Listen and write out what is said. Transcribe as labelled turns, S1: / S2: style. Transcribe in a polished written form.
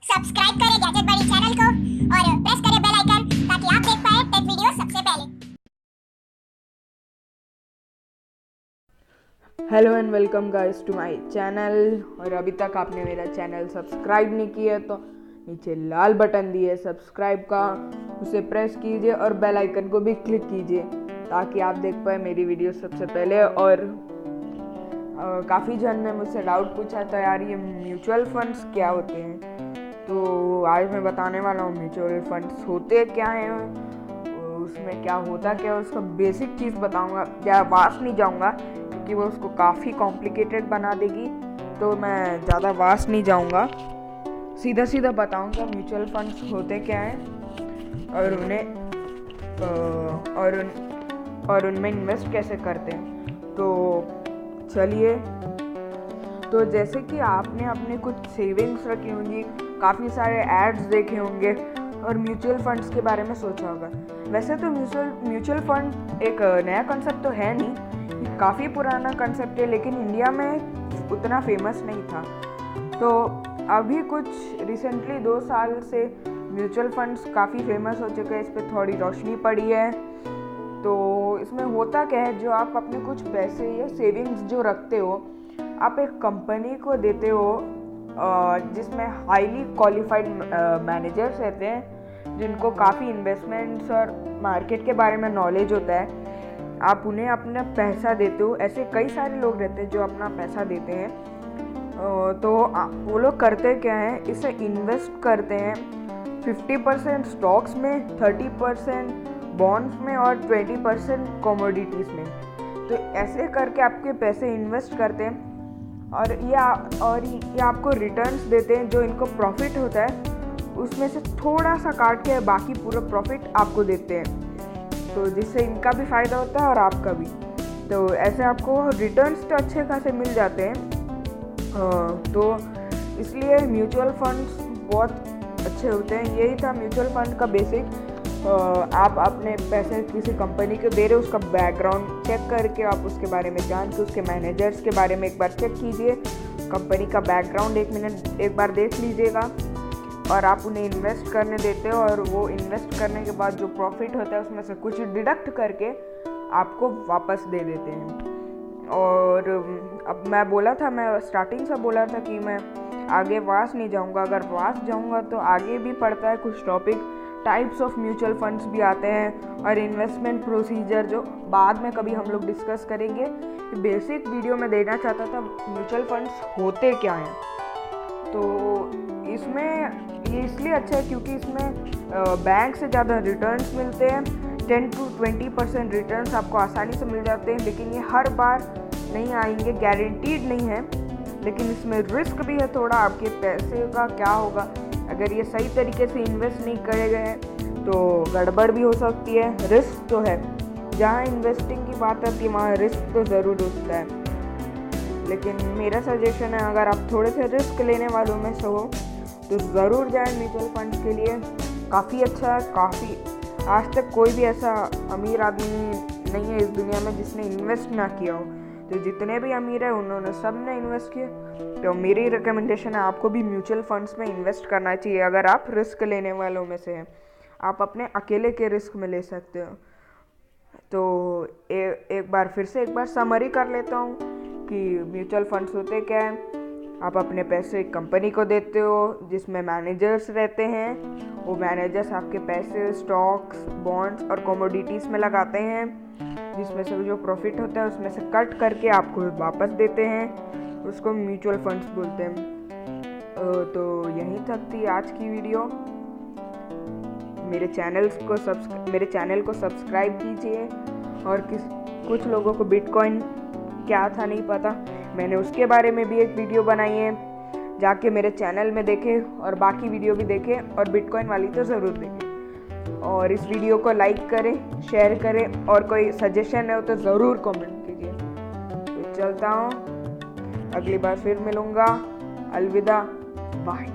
S1: Subscribe करें gadget बड़ी channel को और प्रेस करें बेल आइकन ताकि आप देख पाए टेक वीडियो सबसे पहले।
S2: Hello and welcome guys to my channel. और अभी तक आपने मेरा चैनल सब्सक्राइब नहीं किया है तो नीचे लाल बटन दिए सब्सक्राइब का, उसे प्रेस कीजिए और बेल आइकन को भी क्लिक कीजिए ताकि आप देख पाए मेरी वीडियो सबसे पहले। और काफ़ी जन ने मुझसे डाउट पूछा था यार ये म्यूचुअल फंड्स क्या होते हैं, तो आज मैं बताने वाला हूँ म्यूचुअल फंड्स होते क्या हैं, उसमें क्या होता क्या है, उसका बेसिक चीज़ बताऊँगा। क्या वास्ट नहीं जाऊँगा क्योंकि वो उसको काफ़ी कॉम्प्लिकेटेड बना देगी, तो मैं ज़्यादा वास्ट नहीं जाऊँगा, सीधा सीधा बताऊँगा म्यूचुअल फंड्स होते क्या हैं और और उनमें इन्वेस्ट कैसे करते हैं। तो चलिए, तो जैसे कि आपने अपने कुछ सेविंग्स रखी होंगी, काफ़ी सारे एड्स देखे होंगे और म्यूचुअल फंड्स के बारे में सोचा होगा। वैसे तो म्यूचुअल फंड एक नया कंसेप्ट तो है नहीं, काफ़ी पुराना कंसेप्ट है, लेकिन इंडिया में उतना फेमस नहीं था। तो अभी कुछ रिसेंटली 2 साल से म्यूचुअल फंड्स काफ़ी फेमस हो चुके हैं, इस पर थोड़ी रोशनी पड़ी है। तो इसमें होता क्या है, जो आप अपने कुछ पैसे या सेविंग्स जो रखते हो आप एक कंपनी को देते हो जिसमें हाईली क्वालिफाइड मैनेजर्स रहते हैं जिनको काफ़ी इन्वेस्टमेंट्स और मार्केट के बारे में नॉलेज होता है। आप उन्हें अपना पैसा देते हो। ऐसे कई सारे लोग रहते हैं जो अपना पैसा देते हैं। तो वो लोग करते क्या हैं, इसे इन्वेस्ट करते हैं 50% स्टॉक्स में, 30% बॉन्ड्स में और 20% कमोडिटीज़ में। तो ऐसे करके आपके पैसे इन्वेस्ट करते हैं और ये आपको रिटर्न्स देते हैं। जो इनको प्रॉफिट होता है उसमें से थोड़ा सा काट के बाकी पूरा प्रॉफिट आपको देते हैं, तो जिससे इनका भी फ़ायदा होता है और आपका भी। तो ऐसे आपको रिटर्न्स तो अच्छे खासे मिल जाते हैं। तो इसलिए म्यूचुअल फंड्स बहुत अच्छे होते हैं। यही था म्यूचुअल फंड का बेसिक। आप अपने पैसे किसी कंपनी को दे रहे हो, उसका बैकग्राउंड चेक करके आप उसके बारे में जान के उसके मैनेजर्स के बारे में एक बार चेक कीजिए, कंपनी का बैकग्राउंड एक बार देख लीजिएगा और आप उन्हें इन्वेस्ट करने देते हो। और वो इन्वेस्ट करने के बाद जो प्रॉफिट होता है उसमें से कुछ डिडक्ट करके आपको वापस दे देते हैं। और अब मैं स्टार्टिंग से बोला था कि मैं आगे वास्ट नहीं जाऊंगा। अगर वास्ट जाऊंगा तो आगे भी पड़ता है कुछ topic, types of mutual funds भी आते हैं और इन्वेस्टमेंट प्रोसीजर जो बाद में कभी हम लोग डिस्कस करेंगे। बेसिक वीडियो में देना चाहता था म्यूचुअल फंड्स होते क्या हैं। तो इसमें ये इसलिए अच्छा है क्योंकि इसमें बैंक से ज़्यादा रिटर्न्स मिलते हैं। 10 to 20% रिटर्न्स आपको आसानी से मिल जाते हैं, लेकिन ये हर बार नहीं आएंगे, गारंटीड नहीं है। लेकिन इसमें रिस्क भी है थोड़ा, आपके पैसे का क्या होगा अगर ये सही तरीके से इन्वेस्ट नहीं करे गए तो गड़बड़ भी हो सकती है। रिस्क तो है, जहाँ इन्वेस्टिंग की बात आती है वहाँ रिस्क तो ज़रूर होता है। लेकिन मेरा सजेशन है, अगर आप थोड़े से रिस्क लेने वालों में से हो तो ज़रूर जाएं म्यूचुअल फंड्स के लिए। काफ़ी अच्छा है, काफ़ी आज तक कोई भी ऐसा अमीर आदमी नहीं है इस दुनिया में जिसने इन्वेस्ट ना किया हो। तो जितने भी अमीर है उन्होंने सब ने इन्वेस्ट किया। तो मेरी रिकमेंडेशन है आपको भी म्यूचुअल फंड्स में इन्वेस्ट करना चाहिए अगर आप रिस्क लेने वालों में से हैं। आप अपने अकेले के रिस्क में ले सकते हो। तो एक बार समरी कर लेता हूँ कि म्यूचुअल फंड्स होते क्या हैं। आप अपने पैसे कंपनी को देते हो जिसमें मैनेजर्स रहते हैं। वो मैनेजर्स आपके पैसे स्टॉक्स, बॉन्ड्स और कमोडिटीज़ में लगाते हैं, जिसमें से जो प्रॉफिट होता है उसमें से कट करके आपको वापस देते हैं। उसको म्यूचुअल फंड्स बोलते हैं। तो यहीं तक थी आज की वीडियो। मेरे चैनल को सब्सक्राइब कीजिए। और कुछ लोगों को बिटकॉइन क्या था नहीं पता, मैंने उसके बारे में भी एक वीडियो बनाई है, जाके मेरे चैनल में देखें और बाकी वीडियो भी देखें और बिटकॉइन वाली तो ज़रूर देखें। और इस वीडियो को लाइक करें, शेयर करें और कोई सजेशन है तो ज़रूर कमेंट कीजिए। तो चलता हूँ, अगली बार फिर मिलूँगा। अलविदा, बाय।